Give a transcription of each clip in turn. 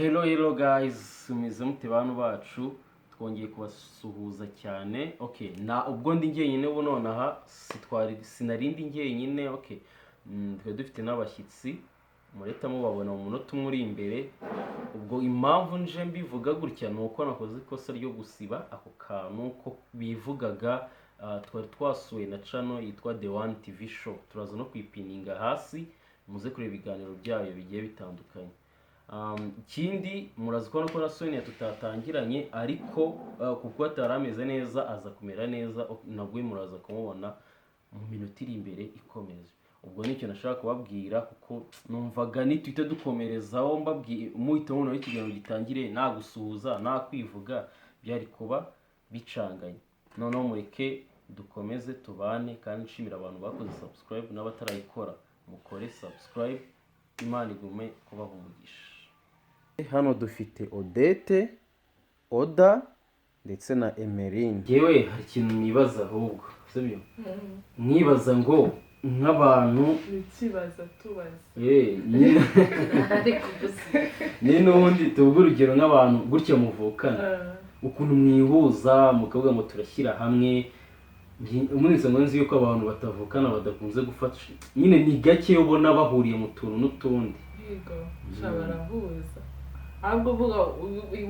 Hello guys, mwize mute bantu bacu twongeye kubasuhuza cyane. Okay, na ubwo ndi njyenyine ubu nonaha sinarindi njyenyine. Okay, twe dufite n'abashyitsi mureta mubabona mu munota umwe uri imbere. Ubwo impamvu nje mbivuga gutya nuko nakoze ikosa ryo gusiba ako kantu ko bivugaga. Twari twasuwe na channel yitwa The One TV Show, turaza no kwipininga hasi muze kureba ibiganiro byayo bigiye bitandukanye. Ikindi murazi ko na Sonia tutatangiranye, ariko kuko atarameze neza aza kumera neza, nabwo muraza kumubona mu minota iri imbere ikomeza. Ubwo nicyo nashaka kubabwira kuko numvaga nitwite dukomerezaho mbabwiye muhita mubona ikiganiro gitangire nagusuhuza nakwivuga byari kuba bicanganye. Noneho mureke dukomeze tubane, kandi nshimira abantu bakoze subscribe n'abatarayikora mukore subscribe. Imana igume kubaha umugisha. Hano dufite Odette, Oda ndetse na Emeline. Yewe hari ikintu nibaza ahubwo, sibyo? Nibaza ngo nk'abantu nikibaza tubaza. Ni n'ubundi tuvuga urugero nk'abantu gutya muvukana, ukuntu mwihuza mukavuga ngo turashyira hamwe. Umunsi nzi yuko abantu batavukana badakunze gufata, nyine ni gake ubona bahuriye mu tuntu n'utundi. Yego, barahuza. Ahubwo uvuga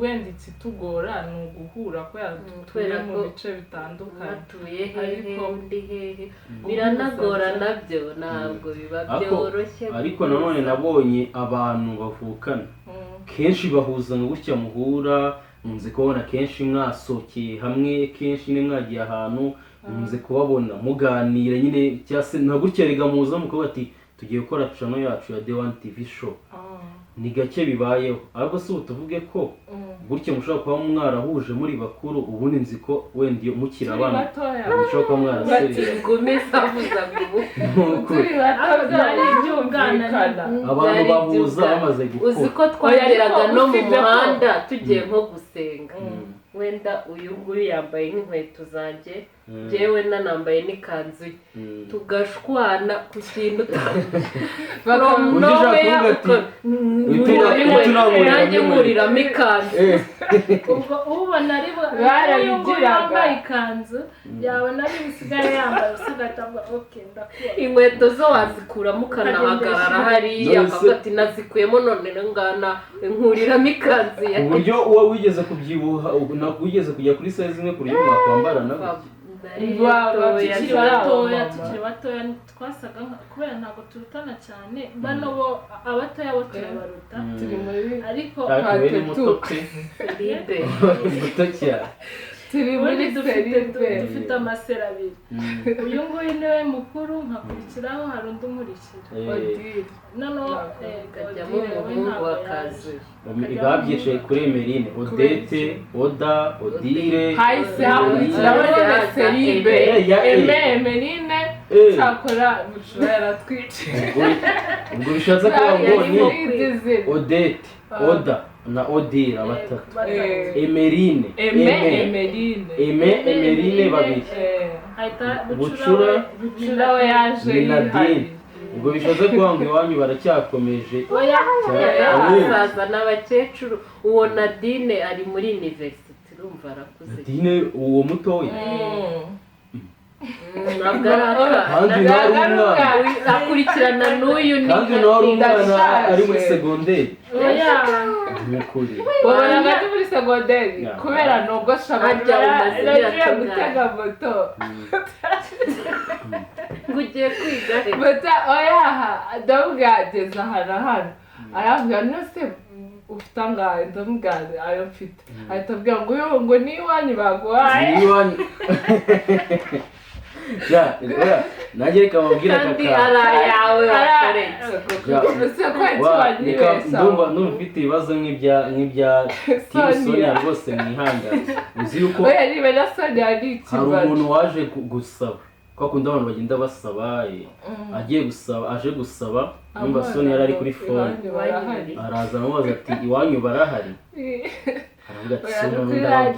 wenda ikitugora ni uguhura ko yatuye mu bice bitandukanye. Atuye hehe undi hehe, biranagora nabyo ntabwo biba byoroshye. Ariko nanone nabonye abantu bavukana kenshi bahuza ngo gutya muhura, munze kubona kenshi mwasokeye hamwe, kenshi ni mwagiye ahantu munze kubabona muganira nyine, cyase nta gutya riga muza muko bati tugiye gukora channel yacu ya The One TV Show. Ni gake bibayeho, ahubwo se utuvuge ko gutya mushobora kuba mwarahuje muri bakuru. Ubundi nzi ko wenda iyo mukira abana mushobora kuba mwaraseriye gumisa avuza ngo turi batazari byumvikana, abantu bahuza bamaze gukura. uzi ko twageraga no mu muhanda tugiye nko gusenga, wenda uyu nguyu yambaye nk'inkweto zanjye, jewe nanambaye n'ikanzu ye, tugashwana ku kintu nanjye nkuriramo ikanzu. ubwo ubona ari bo yambaye ikanzu yabona ari bisigare yambaye usigatanga okay ndakubona. Inkweto zo wazikuramo ukanahagarara hariya akavuga ati nazikuyemo none ngana nkuriramo ikanzu ya. Uburyo uwo wigeze kubyibuha wigeze kujya kuri size imwe kuri yo mwakwambara nabo. tukiri batoya twasaga kubera ntabwo turutana cyane, bano bo abatoya bo turabaruta turi muri ariko muto cyane. turi muri dufite amasera abiri. uyu nguyu niwe mukuru, nkakurikiraho hari undi umurikira Odile. noneho kajyamo umuhungu w'akazi. Babyicaye kuri Emeline, Odette, Oda, Odile, hahise hakurikiraho Seribe, Emeline, cyakora bucura yaratwicaye. ubwo bishatse kuba ngo ni Odette, Oda na Odile batatu, Emeline, Emeline babiri, ahita Bucura we yaje Nadine. Ubwo bishatse kuba ngo iwanyu baracyakomeje. Abasaza n'abakecuru. Uwo Nadine ari muri university, urumva arakuze. Nadine uwo mutoya kandi akurikirana n'uyu ni kandi nawe umwana ari muri segonderi. babona ngati muri segonderi kubera nubwo nagiye gutega moto ngugiye kwiga moto ndamugageza hano aravuga nose ufite angahe, ndamugana ayo mfite, ahita abwira ngo ni iwanyu baguhaye. Najye reka mabwira kandi arayawe wakaretse ndumva mfite ibibazo nk'ibya Sonia rwose mwihangane. Uzi yuko hari umuntu waje gusaba kwa kundi abantu bagenda basaba, aje gusaba numva Sonia yari kuri phone, araza amubaza ati iwanyu barahari? aravuga ati ndababwira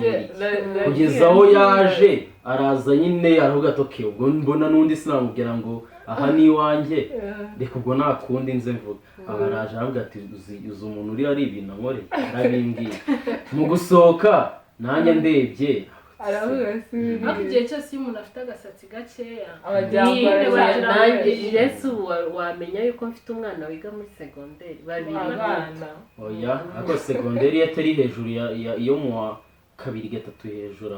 kugeza aho yaje araza nyine aravuga ati okay ubwo mbona n'undi sinamubwira ngo aha ni iwanjye reka ubwo nakundi nze mvuga. abaraje aravuga ati uzi umuntu uri ari ibintu nkore arabimbwiye mu gusohoka nanjye ndebye aravuga si ariko igihe cyose iyo umuntu afite agasatsi gakeya nanjye yesu wamenya yuko mfite umwana wiga muri segonderi babiri abana oya ariko segonderi iyo atari hejuru yo mu wa 2-3 hejuru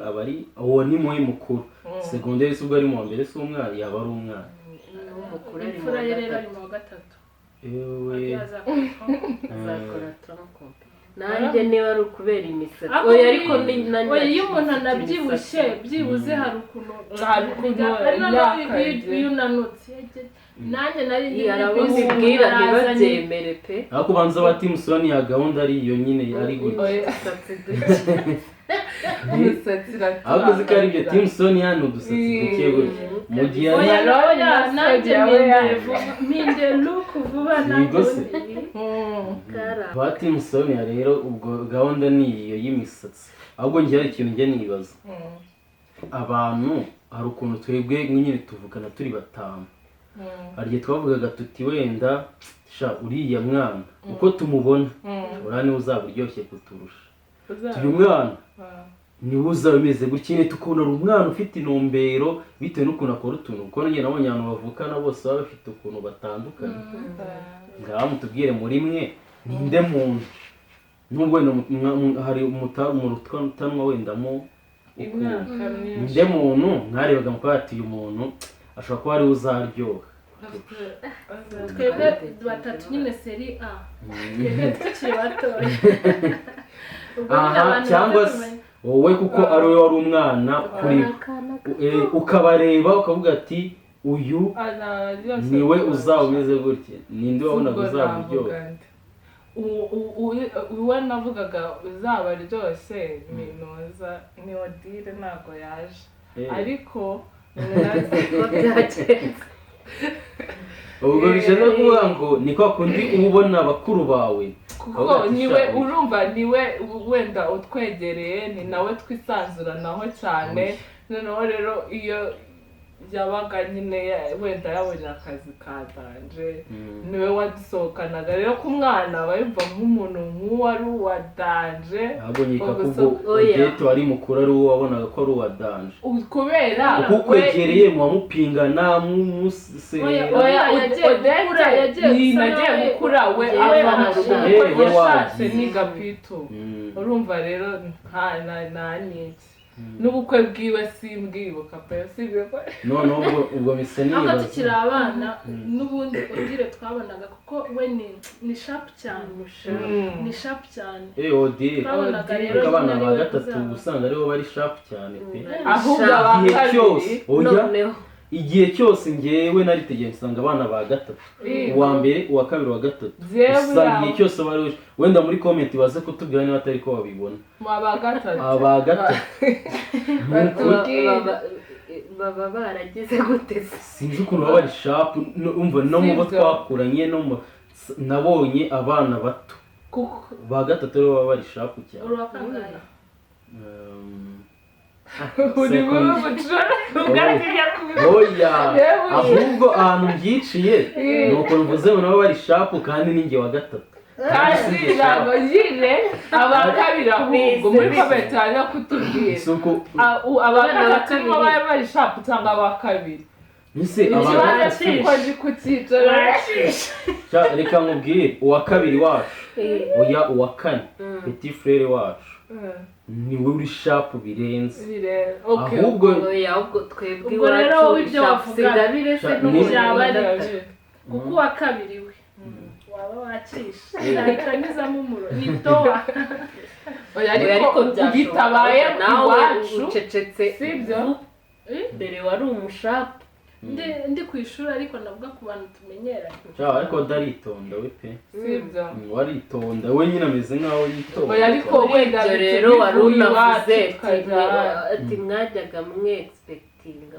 abari uwo ni muwe mukuru segonderi si ubwo ari mu wa mbere si umwana yaba ari umwana imfura ye rero ari mu wa 3 ewe azakora tronkompe nanjye niba ari ukubera imisatsi oya ariko iyo umuntu anabyibushye byibuze hari ukuntu iyo unanutse nanjye nari arabibwira ntibabyemere pe ariko ubanza bati Sonia gahunda ari iyo nyine ari gutya ahubwo ziko ari ibyo Team Sonia ni udusatsi duke gutya mu gihe nanjye mpinde look vuba ba Team Sonia rero ubwo gahunda ni iyo y'imisatsi ahubwo njye hari ikintu njye nibaza abantu hari ukuntu twebwe nyine tuvugana turi batanu hari igihe twavugaga tuti wenda uriya mwana uko tumubona uriya niwe uzaba uryoshye kuturusha uyu mwana niwe uzaba umeze gutya nyine tukabona umwana ufite intumbero bitewe n'ukuntu akora utuntu kuko njye nabonye abantu bavukana bose baba bafite ukuntu batandukanye ngaha mutubwire muri mwe ninde muntu nubwo hari umutanwa wendamo ninde muntu mwarebaga mukabati uyu muntu ashobora kuba ari uzaryoha twebwe batatu nyine seri A twebwe tukiri batoya aha cyangwa se wowe kuko ari wowe wari umwana kuri ukabareba ukavuga ati uyu niwe uzaba umeze gutya ninde wabonaga uzaba uryoha uwo navugaga uzaba aryoshye ni Odile ntabwo yaje ariko ubwo bishaka kuvuga ngo ni kwa kundi uba ubona bakuru bawe kuko niwe urumva niwe wenda utwegereye ni nawe twisanzuranaho cyane noneho rero iyo yabaga nyine wenda yabonye akazi kadanje niwe wadusohokanaga rero ku mwana bayumva nk'umuntu nk'uwari uwa danje ahubwo nyika kubwo ugete wari mukuru ari uwo wabonaga ko ari uwa danje kubera ukwegereye muwamupingana mumusera nagiye gukura we ava mu rugo yashatse n'igapitu urumva rero nta n'iki n'ubukwe bwiwe simbwibuka pe sibyo ko none ubwo mise nibaza aka tukiri abana n'ubundi Odile twabonaga kuko we ni sharp cyane ni sharp cyane Odile abana ba gatatu usanga aribo bari sharp cyane pe ahubwo abakabiri igihe cyose ngewe naritegeye nsanga abana ba gatatu uwa mbere uwa kabiri uwa gatatu usanga igihe cyose bari wenda muri comment baze kutubwira niba atari ko babibona aba gatatu baba baragize gute sinzi ukuntu baba bari sharp umva no mu bo twakuranye no nabonye abana bato ba gatatu rero baba bari sharp cyane uri mu bucura ugaragaye oya ahubwo ahantu byiciye nuko mvuze ngo nabo bari sharp kandi ninjye wa gatatu kandi ntabwo nyine abakabiri ahubwo muri comment hanya kutubwira abakabiri nibo bari sharp cyangwa abakabiri nise abakabiri ku cyicaro reka nkubwire uwa kabiri wacu oya uwa kane petit frere wacu niwe uri sharp birenze ahubwo twebwe ubwo rero ibyo wavuga birese n'ubyaba ari kuko uwa kabiri we waba wacisha nahitanyuzamo umuro ni towa ariko bitabaye iwacu ucecetse sibyo mbere wari umushapu ndi ku ishuri ariko navuga ku bantu tumenyeranye ariko ndaritonda we pe sibyo waritonda we nyine ameze nkaho yitonda ariko wenda rero wari unavuze ati mwajyaga mwe expectinga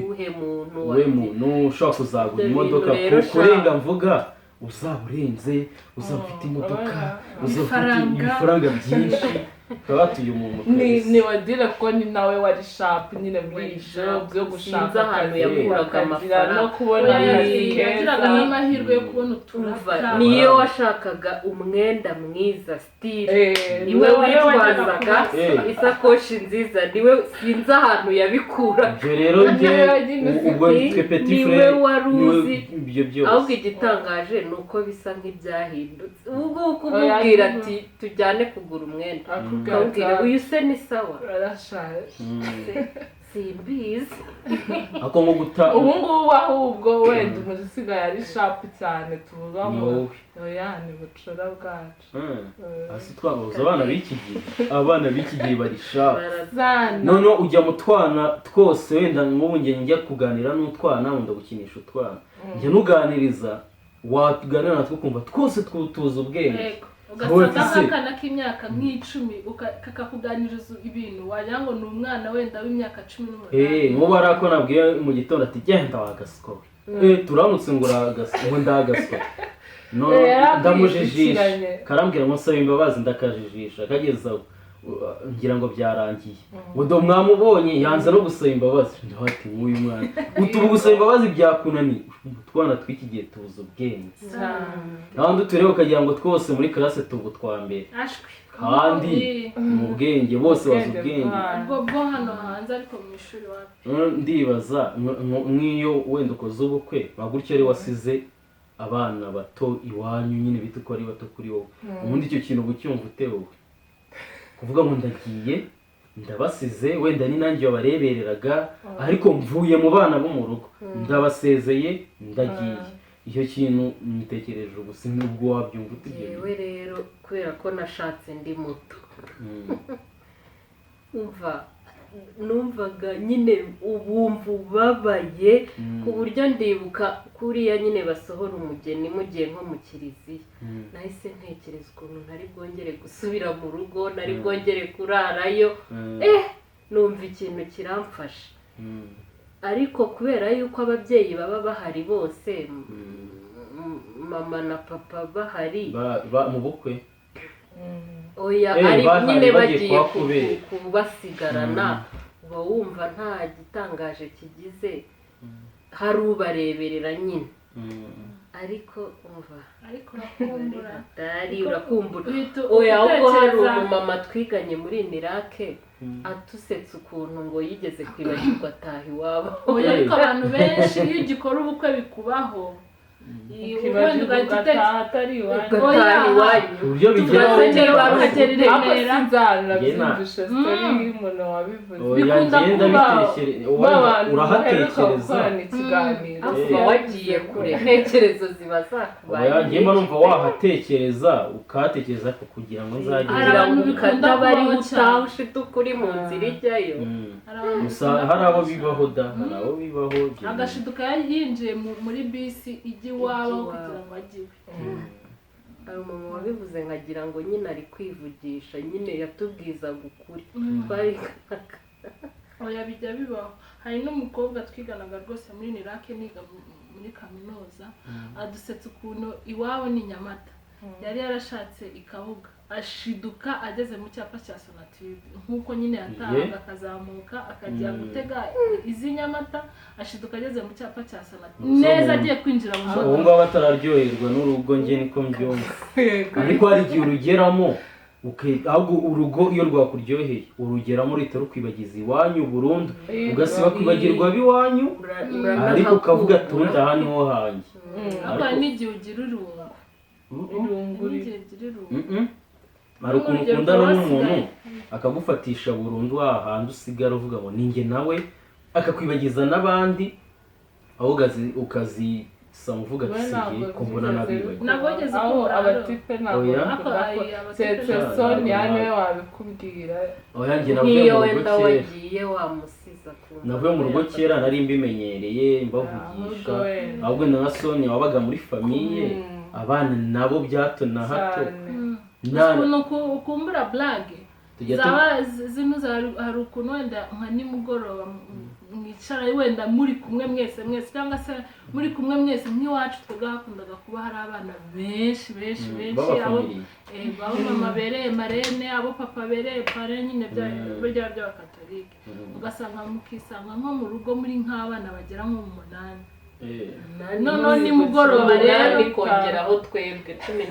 uhe muntu we muntu ushobora kuzagura imodoka kurenga mvuga uzaba urenze uzaba ufite imodoka uzaba ufite ibifaranga byinshi tukaba batuye umuntu ni wadire kuko ni nawe wari sharp nyine muri ibyo byo gushaka ahantu yakuraga amafaranga no kubona akazi yagiraga n'amahirwe yo kubona uturaka niyo washakaga umwenda mwiza style niwe witwazaga isakoshi nziza niwe sinzi ahantu yabikura ibyo rero ubwo twe petit frère ibyo byose ahubwo igitangaje ni uko bisa nk'ibyahindutse ubwo kumubwira ati tujyane kugura umwenda akubwira uyu se ni sawa arashaje simbizi ako nko guta ubu ngubu ahubwo wenda umuntu usigaye ari sharp cyane tubamo oya ni bucura bwacu hasi twabuze abana b'iki gihe bari sharp zana noneho ujya mu twana twose wenda nk'ubu njya kuganira n'utwana wenda gukinisha utwana njya nuganiriza watuganira natwe ukumva twose tuzi ubwenge ugasanga nk'akana k'imyaka nk'icumi kakakuganiriza ibintu wagira ngo ni umwana wenda w'imyaka 18 nk'ubu ari ako nabwiye mu gitondo ati genda wagaswa turamutse ngo uragaswa ngo ndagaswa ndamujijisha karambwira ngo nsaba imbabazi ndakajijisha kageza ngira ngo byarangiye ngo mwamubonye yanze no gusaba imbabazi ndahati nk'uyu mwana utubu gusaba imbabazi byakunaniye utwana tw'iki gihe tubuze ubwenge kandi turebe ukagira ngo twose muri classe tubu twa mbere kandi mu bwenge bose bazi ubwenge bwo hano hanze ariko mu ishuri wapi ndibaza nk'iyo wenda ukoze ubukwe bagutyo ari wasize abana bato iwanyu nyine bita uko ari bato kuri wowe ubundi icyo kintu ubucyumva utewe kuvuga ngo ndagiye ndabasize wenda ni nanjye wabarebereraga ariko mvuye mu bana bo mu rugo ndabasezeye ndagiye icyo kintu nitekereje ubu si nubwo wabyumva utegeye yewe rero kubera ko nashatse ndi muto numvaga nyine ubumva ubabaye ku buryo ndibuka kuriya nyine basohora umugeni mugiye nko mu kiliziya nahise ntekereza ukuntu ntari bwongere gusubira mu rugo ntari bwongere kurarayo numva ikintu kiramfasha ariko kubera yuko ababyeyi baba bahari bose mama na papa bahari mu bukwe oya ari nyine bagiye kubasigarana uba wumva nta gitangaje kigize hari ubareberera nyine ariko umva urakumbura oya ahubwo hari umumama twiganye muri Nirake atusetse ukuntu ngo yigeze kwibagirwa ataha iwabo oya ariko abantu benshi iyo ugikora ubukwe bikubaho ubundi ugahita ugataha atari iwanyu ugataha iwanyu uburyo bigeraho bakagera i Remera sinzana byumvishe story y'umuntu wabivuze bikunda kuba urahatekereza uba wagiye kure intekerezo ziba zakubaye njye mba numva wahatekereza ukahatekereza kugira ngo nzagire bikunda bari utaha ushite ukuri mu nzira ijyayo hari abo bibaho da hari abo bibaho agashiduka yinjiye muri bisi ijya iwabo kugira ngo ajyiwe hari umuntu wabivuze nkagira ngo nyine ari kwivugisha nyine yatubwizaga ukuri oya bijya bibaho hari n'umukobwa twiganaga rwose muri Nirake niga muri kaminuza adusetsa ukuntu iwabo ni Nyamata yari yarashatse ikabuga ashiduka ageze mu cyapa cya Sonatube nkuko nyine yatahaga akazamuka akajya gutega izi Nyamata ashiduka ageze mu cyapa cya Sonatube neza agiye kwinjira mu modoka ubu ngabo batararyoherwa n'urugo nge niko mbyumva ariko hari igihe urugeramo ahubwo urugo iyo rwakuryoheye urugeramo uhita rukwibagiza iwanyu burundu ugasiba kwibagirwa ab'iwanyu ariko ukavuga ati ubundi aha niho hanjye ariko hari n'igihe ugira irungu hari ukuntu ukundana n'umuntu akagufatisha burundu hahandi usigara uvuga ngo ninjye nawe akakwibagiza n'abandi aho ukazisa uvuga ati sigiye kumbona nabibagiwe nabogeze aho ko abatipe ntabwo tetse Sonia niwe wabikubwira oya njye navuye mu rugo wenda kera wagiye wamusiza navuye mu rugo kera nari mbimenyereye mbavugisha ahubwo na Sonia wabaga muri famiye abana nabo byato na hato ukumbura blague zaba zino hari ukuntu wenda nka nimugoroba mwicara wenda muri kumwe mwese cyangwa se muri kumwe mwese nk'iwacu twebwe hakundaga kuba hari abana benshi abo mama bereye marene abo papa bereye pare nyine by'abakatolike ugasanga mukisanga nko mu rugo muri nk'abana bagera nko mu 8 noneho nimugoroba rero kongeraho twebwe 12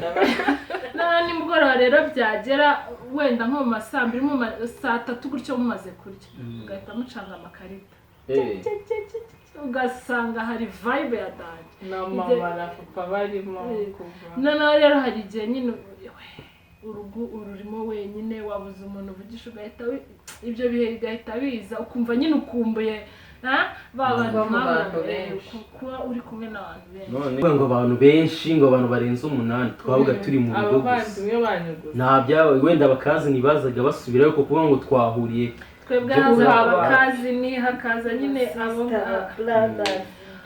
noneho nimugoroba rero byagera wenda nko mu masaa 2 mu saa 3 gutyo mumaze kurya ugahita mucanga amakarita ugasanga hari vibe ya dance na mama na papa barimo kuva noneho rero hari igihe nyine ururimo wenyine wabuze umuntu uvugisha ugahita ibyo bihe bigahita biza ukumva nyine ukumbuye kuba uri kumwe n'abantu benshi none ngo abantu benshi ngo abantu barenze 8 twavuga turi mu rugo gusa nta byawe wenda bakazi nibazaga basubirayo ko kuvuga ngo twahuriye twebwe haza abakazi ni hakaza nyine abo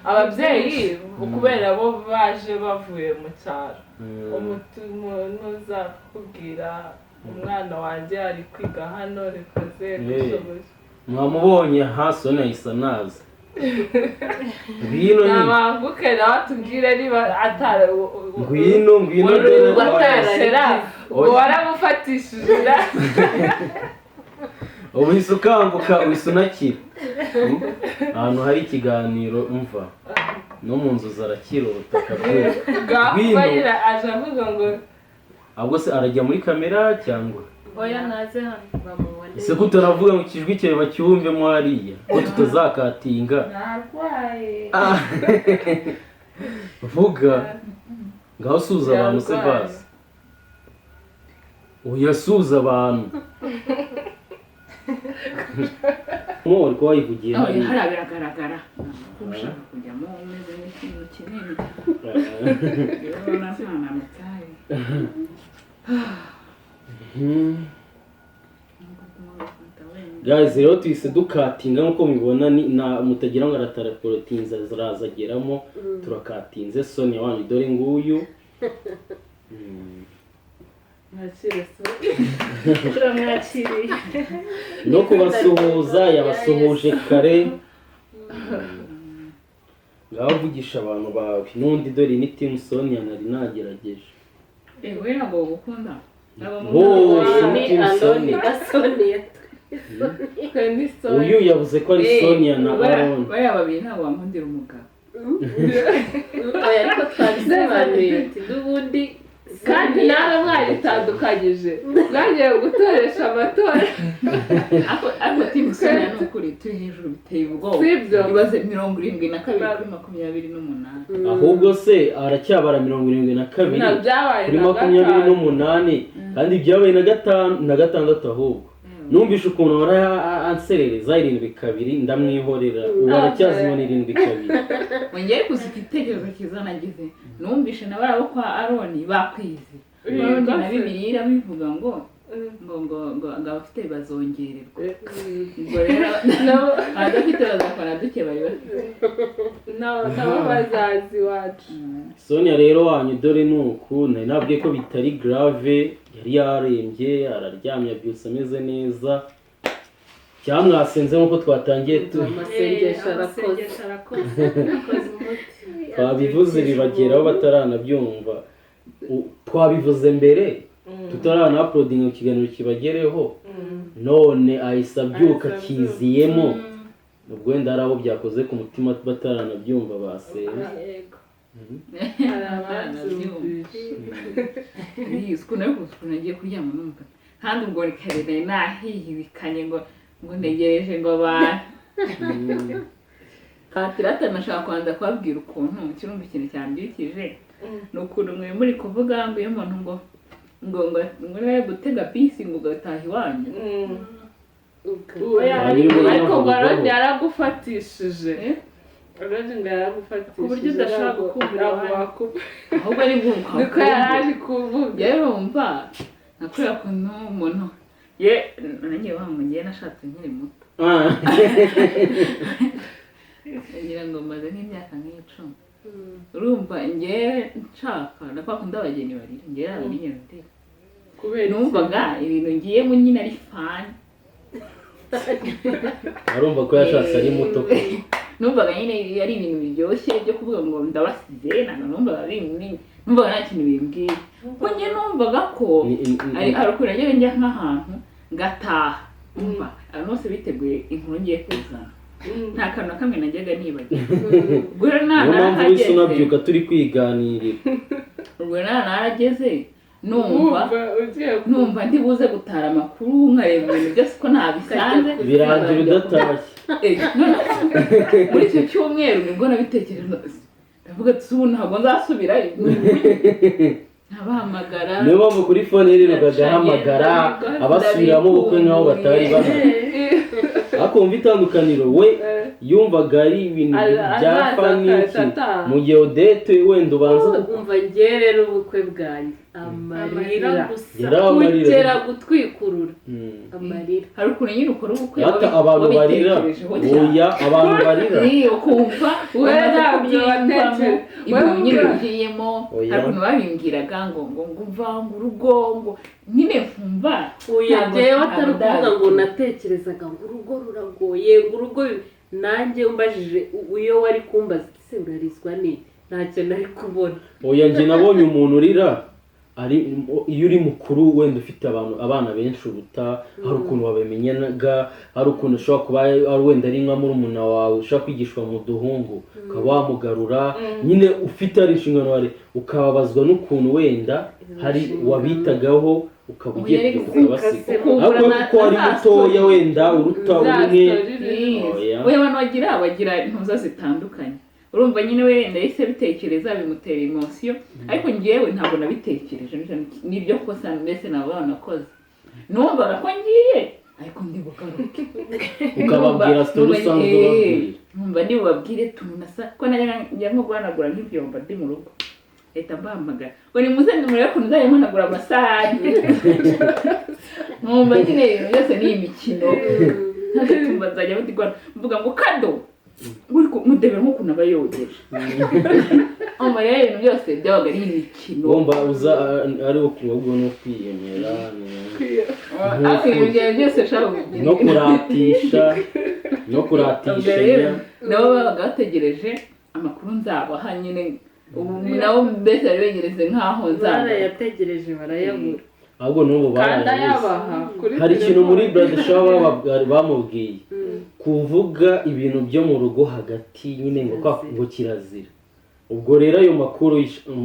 ababyeyi kubera bo baje bavuye mu cyaro nuza kubwira umwana wanjye ari kwiga hano rekaze gushoboza mwamubonye Sonia isa naza ngwino nabanguke batubwire niba atara ngwino watarashera waramufatishije ubise ukanguka ubise unakira ahantu hari ikiganiro umva no mu nzu zarakirota ngwino aje avuga ngo ahubwo se arajya muri kamera cyangwa oya naze hano ese ko utaravuga ngo ikijwi cyawe bacyumvemo hariya ko tutazakatinga narwaye vuga ngaho suza abantu se basi uyasuza abantu uri ko wayivugiye hariya biragaragara ushaka kujyamo umeze nk'ikintu kinini urabona nta mutayi guys rero tuyise dukatinga nkuko mubibona mutagira ngo aratarapotinza zirazageramo turakatinze Sonia wanyu dore nguyu mwakiriye no kubasuhuza yabasuhuje kare ngaho vugisha abantu bawe n'undi dore ni team Sonia nari nagerageje we ntabwo gukunda uyu yavuze ko ari Sonia na Aaron bariya babiri ntabwo bankundira umugabo ariko twabisobanuye n'ubundi kandi nawe mwaritandukanyije mwagiye gutoresha amatora ariko timu Sonia ni ukuri turi hejuru biteye ubwoba sibyo ibaze 72 kuri 28 ahubwo se aracyabara 72 kuri 28 kandi byabaye na gatandatu ahubwo numvishe ukuntu anserereza 72 ndamwihorera ubu aracyazimana 72 wongeye kuzika igitekerezo cyiza nagize numvishe na barabo kwa Aaron bakwize ubundi na Bibiliya bivuga ngo abafite bazongererwa ngo rero abadafite bazakora duke bari bafite nabo bazazi wacu Sonia rero wanyu dore nuku nabwiye ko bitari grave yari yarembye araryamye abyutse ameze neza cyamwasenze nkuko twatangiye amasengesho arakoze twabivuze bibageraho bataranabyumva twabivuze mbere tutarana uploading ikiganiro kibagereho none ahise abyuka kiziyemo ubwo wenda ari abo byakoze ku mutima bataranabyumva basenze nagiye kuryama numva kandi ubwo rikare nahihibikanye ngo ntegereje ngo abantu katirata nashaka kwanza kubabwira ukuntu kirumva ikintu cyambyukije ni ukuntu mwe muri kuvuga ngo iyo umuntu ngo nawe gutega bisi ngo ugataha iwanyu ariko Aaron yaragufatishije ku buryo udashobora gukumbura ahubwo ari bwumva niko yari kuvuga yewe wumva nakurira kuntu umuntu nanjye ngiye nashatse nkiri muto ngira ngo maze nk'imyaka nk'icumi urumva ngewe nshaka nakwakundi abageni barira ngewe narabinyene numvaga ibintu ngiyemo nyine ari fani arumva ko yashatse ari muto ko numvaga nyine ari ibintu biryoshye byo kuvuga ngo ndabasize numvaga nta kintu bimbwiye ko njye numvaga ko hari ukuntu njyewe njya nk'ahantu ngataha numva abantu bose biteguye inkuru ngiye kuzana nta kantu na kamwe najyaga nibagirwa ubwo rero narahageze unabyuka turi kwiganirira ubwo narahageze numva ndibuze gutara amakuru nkareba ibintu byose ko nabisanze birangira udatashye muri icyo cyumweru nibwo nabitekereje ndavuga ati ubu ntabwo nzasubirayo ntabahamagara niyo mpamvu kuri fone rero bagahamagara abasubiramo ubukwe nk'aho batari bahari ariko wumva itandukaniro we yumvaga ari ibintu bya fani mu gihe Odette wenda ubanza umva njye rero ubukwe bwanjye amarira kugera gutwikurura amarira hari ukuntu nyine ukora ubukwe abantu barira oya abantu barira ukumva we ntabyo watekereje ibintu nyine ugiyemo hari ukuntu babimbwiraga ngo mvanga urugo ngo nyine mvumva oya njyewe atari ukuvuga ngo natekerezaga ngo urugo ruragoye urugo nanjye umbajije iyo wari kumbaza se urarizwa n'iki ntacyo nari kubona oya njye nabonye umuntu urira ari iyo uri mukuru wenda ufite abana benshi uruta hari ukuntu wabimenyaga hari ukuntu ushobora kuba ari wenda ari nka murumuna wawe ushaka kwigishwa mu duhungu ukaba wamugarura nyine ufite ari inshingano wari ukababazwa n'ukuntu wenda hari wabitagaho ukaba ugiye ukabasiga ariko kuko ari mutoya wenda uruta umwe oya abantu bagira intuza zitandukanye urumva nyine wenda yahise bitekereza bimutera emotion ariko njyewe ntabwo nabitekereje nibyo kosa mbese nabo banakoze numvaga ko ngiye ariko ndibugaruke ukababwira story usanzwe ubabwira numva ndibabwire tunasa ko najya nko guhanagura nk'ibyombo ndi mu rugo leta mbahamagara ngo nimuze nimurebe ukuntu nzajya mpanagura amasahani numva nyine ibintu byose ni imikino ntabwo nzajya mvuga ngo kado mudebe nk'ukuntu aba yogeje rero ibintu byose byabaga ari imikino wumva uza ari ukubabwo no kwiyemera ibintu byose no kuratisha nabo babaga bategereje amakuru nzabaha nyine ubu nabo mbese bari begereze nk'aho barayategereje barayabura ahubwo n'ubu barayabaha hari ikintu muri brother shower bamubwiye kuvuga ibintu byo mu rugo hagati nyine ngo kirazira ubwo rero ayo makuru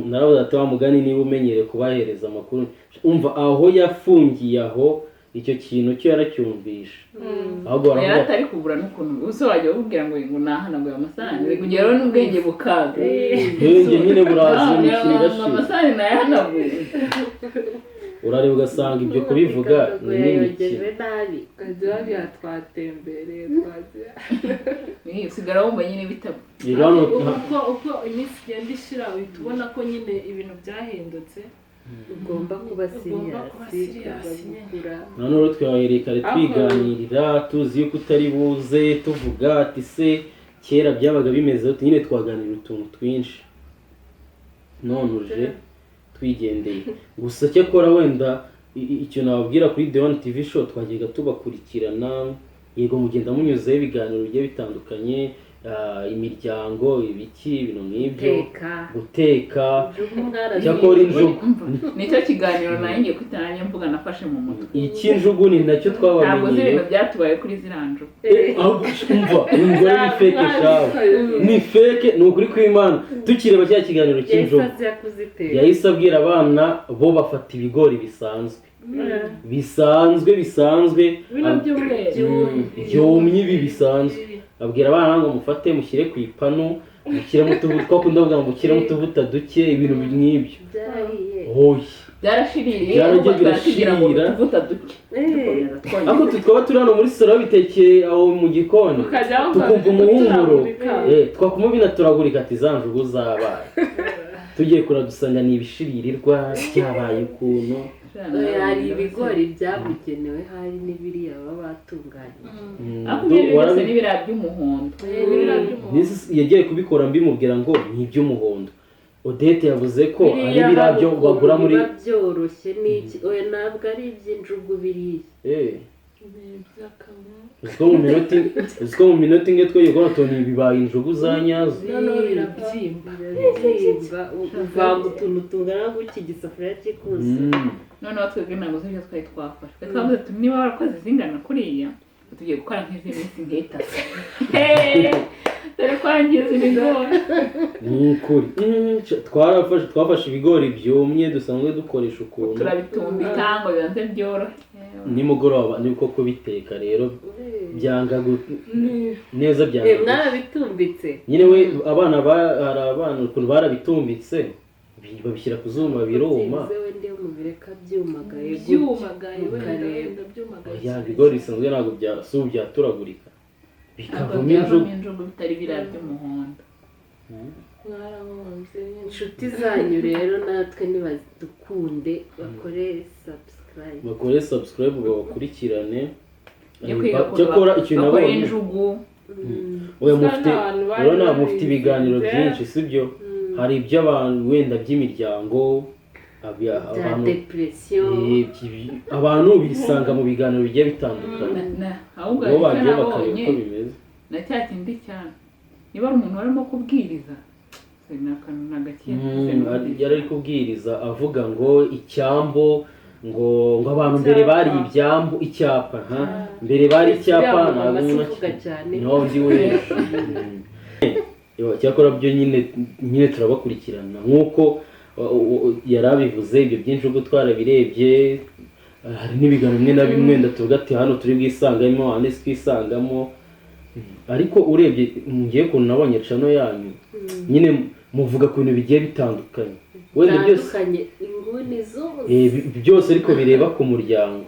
naravuze ati wa mugani niba umenyereye kubahereza amakuru umva aho yafungiye aho icyo kintu cyo yaracyumvisha ahubwo baravuga atari kubura n'ukuntu uso wajya ubwira ngo nahanaguye amasahani kugera n'ubwenge bukaga ubwenge nyine buraza imikino amasahani nayahanaguye urareba ugasanga ibyo kubivuga ni n'imikino kajya twatembereye twagiye usigara wumva nyine bitabo uko iminsi igenda ishira uhita ubona ko nyine ibintu byahindutse ugomba kuba siriyasi none rero twahereye kare twiganirira tuzi yuko utari buze tuvuga ati se kera byabaga bimeze nyine twaganira utuntu twinshi none uje twigendeye gusa cyakora wenda icyo nababwira kuri The One TV show twagiye tubakurikirana yego mugenda munyuzeho ibiganiro bigiye bitandukanye imiryango ibiki ibintu nk'ibyo guteka cyakora injugu nicyo kiganiro nanjye kwitananya mvuga nafashe mu mutwe iki njugu ni nacyo twabamenyeye ntabwo ziri ibintu byatubaye kuri ziriya njugu umva umugore ni feke shawe ni feke ni ukuri kw'Imana tukireba cya kiganiro cy'injugu yahise abwira abana bo bafata ibigori bisanzwe byumye ibi bisanzwe abwira abana ngo mufate mushyire ku ipanu mushyiremo utuvuta twakunda kuvuga ngo mushyiremo utuvuta duke ibintu nk'ibyo byarashiririye byaragiye birashirira ariko twaba turi hano muri salo bitekeye aho mu gikoni tukumva umuhumuro twakuma binaturagurika ati za njugu zabaye tugiye kuradusanga ni ibishiririrwa byabaye ukuntu hari ibigori byabugenewe hari n'ibiriya baba batunganyije ariko ibyo byose n'ibiriya by'umuhondo yagiye kubikora mbimubwira ngo ni iby'umuhondo Odette yavuze ko ari biriya birabyo hari bagura muri biba byoroshye n'iki oya ntabwo ari iby'injugu biriya uziko mu minota imwe twege ko tubona bibaye injugu za nyazo noneho birabyimba uvanga utuntu tungana gutya igisafuriya cy'ikusi noneho twebwe ntabwo z'ibyo twari twafashe twari twavuze tuti niba warakoze zingana kuriya tugiye gukora nk'izi minsi nk'itatu dore kwangiza ibigori ni ukuri twafashe ibigori byumye dusanzwe dukoresha ukuntu turabitumbika ngo bibanze byorohe nimugoroba niko kubiteka rero byanga neza byanga mwarabitumbitse nyine we abana hari abana ukuntu barabitumbitse babishyira ku zuba biruma byumagaye wenda byumagaye ya bigori bisanzwe ntabwo byaturagurika bikavamo injugu bitari biriya by'umuhondo mwarabonze inshuti zanyu rero natwe nibadukunde bakore subscribe babakurikirane cyakora ikintu nabonye injugu oya mufite ibiganiro byinshi sibyo hari iby'abantu wenda by'imiryango abantu bisanga mu biganiro bigiye bitandukanye ahubwo bo bagiye bakareba uko bimeze na cya kindi cyane niba ari umuntu warimo kubwiriza yari ari kubwiriza avuga ngo icyambo ngo abantu mbere bari ibyambu icyapa mbere bari icyapa ntabwo ndi wese cyakora byo nyine turabakurikirana nk'uko yari abivuze ibyo byinshi ubwo twarabirebye hari n'ibiganiro bimwe na bimwe ndatuvuga ati hano turi bwisangamo ahandi twisangamo ariko urebye ngiye ukuntu nabonye cano yanyu nyine muvuga ku bintu bigiye bitandukanye wenda byose ariko bireba ku muryango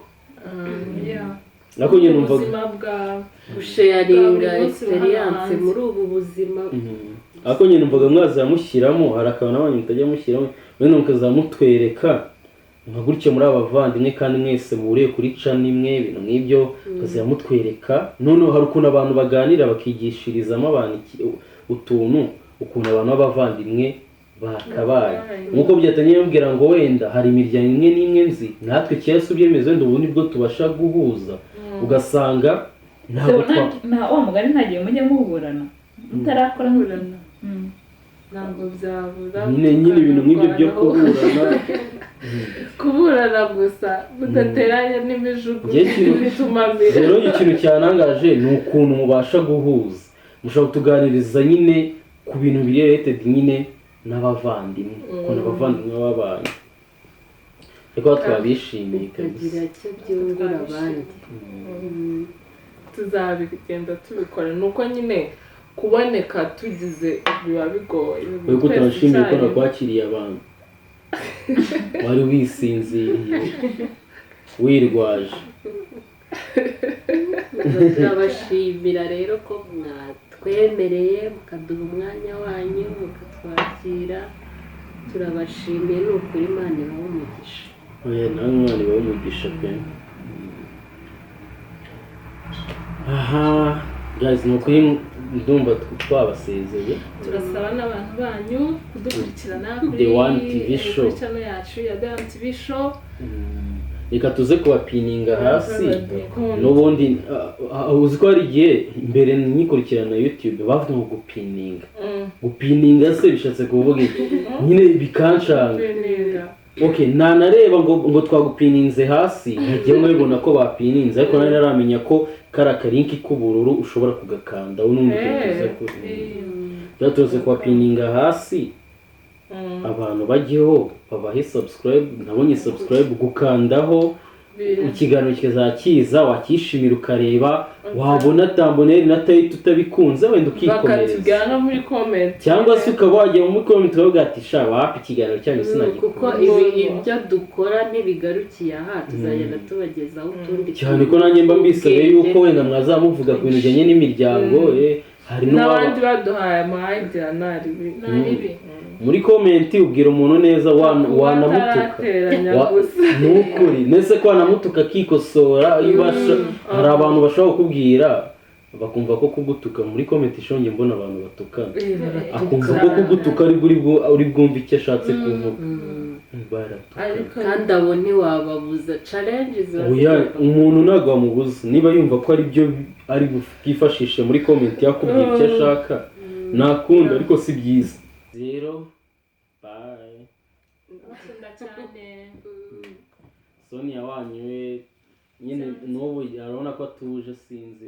nako nyine numva gusharinga experience muri ubu buzima ako nyine numvaga mwazamushyiramo hari akantu n'abantu mutajya mushyiramo wenda mukazamutwereka nka gutya muri abavandimwe kandi mwese muhuriye kuri cana imwe ibintu nk'ibyo mukazamutwereka noneho hari ukuntu abantu baganira bakigishirizamo abantu utuntu ukuntu abantu b'abavandimwe bakabaye nk'uko byatangiye bambwira ngo wenda hari imiryango imwe n'imwe nzi natwe kera si ubyemeze wenda ubu nibwo tubasha guhuza ugasanga wa mugani ntagiye mujya muburana mutarakora kuburana ntabwo byabura nyine ibintu nk'ibyo byo kuburana gusa mudateranya n'imijugu bituma rero ikintu cyanangaje ni ukuntu mubasha guhuza mushobora kutuganiriza nyine ku bintu biri related nyine n'abavandimwe ukuntu abavandimwe babanye ariko twabishimiye kagira icyo byungura abandi tuzabigenda tubikora nuko nyine kuboneka tugize biba bigoye kuko turashimiye ko nakwakiriye abantu wari wisinziriye wirwaje turabashimira rero ko mwatwemereye mukaduha umwanya wanyu mukatwakira turabashimiye ni ukuri Imana ibahe umugisha oya nawe Imana ibahe umugisha pe aha guys ni ukuri ndumva twabasezeye turasaba n'abantu banyu kudukurikirana The One TV Show kuri channel yacu ya The One TV Show reka tuze kubapininga hasi n'ubundi uzi ko hari igihe mbere nyikurikirana YouTube bavuga ngo gupininga se bishatse kuvuga iki nyine bikanshanga okay nanareba ngo twagupininze hasi ngiye nkabibona ko bapininze ariko nari naramenya ko kara karinki k'ubururu ushobora kugakanda n'undi kuza tuze kubapininga hasi abantu bajyeho babahe subscribe nabonye subscribe gukandaho ikiganiro kizakiza wakishimira ukareba wabona tamboneri na title utabikunze wenda ukikomereza bakatugana muri comment cyangwa se ukaba wajya muri comment ukavuga ati sha wapi ikiganiro cyanyu sinagikunda kuko ibyo dukora ntibigarukiye aha tuzagenda tubagezaho utundi cyane ko nanjye mba mbisabe yuko wenda mwazamuvuga ku bintu bijyanye n'imiryango hari n'abandi baduhaye amahidea naribi muri komenti ubwira umuntu neza wanamutuka nukuri nese ko wanamutuka akikosora hari abantu bashobora kukubwira bakumva ko kugutuka muri comment ishonge mbona abantu batukana akumva ko kugutuka uri bwumve icyo ashatse kuvuga baratukana kandi abo ntiwababuza challenge umuntu ntabwo wamubuza niba yumva ko ari byo ari bwifashishe muri comment yakubwira icyo ashaka nakunda ariko si byiza rero bye Sonia wanyu we nyine n'ubu arabona ko atuje sinzi